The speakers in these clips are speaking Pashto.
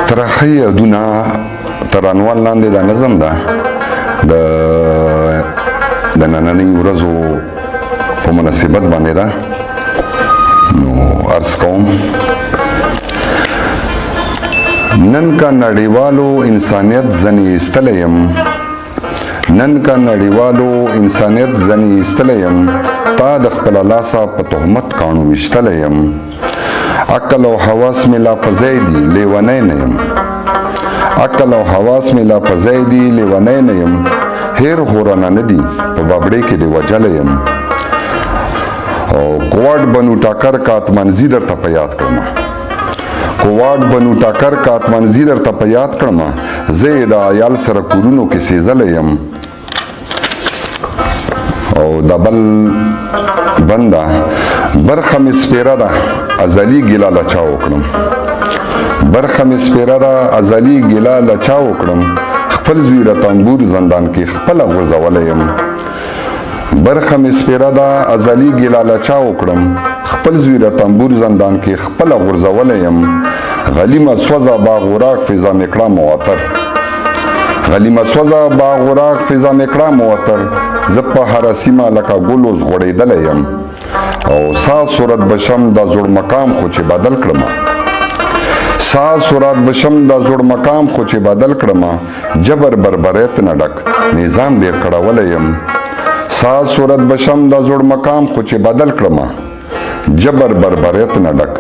ترخی یادونه تر عنوان لاندې دا نظم ده د نننۍ ورځو په مناسبت باندې ده. نو عرض کوم، نن کا نړیوالو انسانیت ځنې ایستلی یم، نن کا نړیوالو انسانیت ځنې ایستلی یم، تا د خپله لاسه په تهمت کاڼو ویشتلی یم. عقل او حواس مې لا په ځای دي، لیونی نه یم. عقل او حواس مې لا په ځای دي، لیونی نه یم. هیر خو رانه نه دي، په بابړې کې دې وجلی یم. او کوواډ بنو ټاکر کاتمنزي درته په یاد کړمه، کوواډ بنو ټاکر کاتمنزي درته په یاد کړمه. زه یې د عیال سره کورونو کې سیزلی یم. او د بل بنده برخه مې سپیره ده، ازلي ګیله له چا وکړم. برخه مې سپیره ده، ازلي ګیله له چا وکړم. خپل زوی را تنبور زندان کې خپله غورځولی یم. برخه مې سپیره ده، ازلي ګیله له چا وکړم. خپل زوی را تنبور زندان کې خپله غورځولی یم. غلیمه سوځه باغ وراق فضا مې کړه معطر، غلیمه سوځه باغ وراق فضا مې کړه معطر. زه په هره سیمه لکه ګل اوس غوړېدلی یم. او ساز صورت بشم دا زوړ مقام خو چې بدل کړمه، ساز صورت بشم دا زوړ مقام خو چې بدل کړمه. جبر بربریت نه ډک نظام ډېر کړولی یم. ساز صورت بشم دا زوړ مقام خو چې بدل کړمه. جبر بربریت نه ډک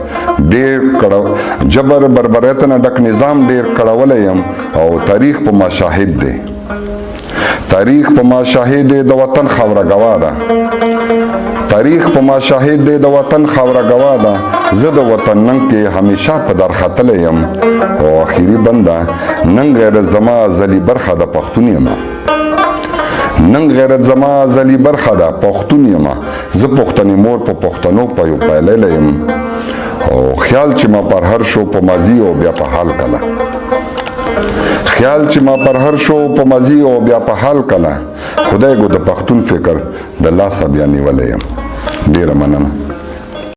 جبر بربریت نه ډک نظام ډېر کړولی یم. او تاریخ په ما شاهد دی، تاریخ په ما شاهد دی، د وطن خاوره ګوا ده. تاریخ په ما شاهد دی، د وطن خاوره ګوا ده. زه د وطن ننګ کې همیشه په در ختلی یم. او اخري بنده، نن غیرت زما ازلي برخه د پښتون یم، نن غیرت زما ازلي برخه د پښتون یم. زه پښتنې مور په پښتنو پیو پیللی یم. او خیال چې ما پر هر شو په ماضي او بیا په حال کله، خیال چې ما پر هر شو په ماضي او بیا په حال کله. خدای ګو د پښتون فکر د لاسه بیا نیولی یم. ډېره مننه.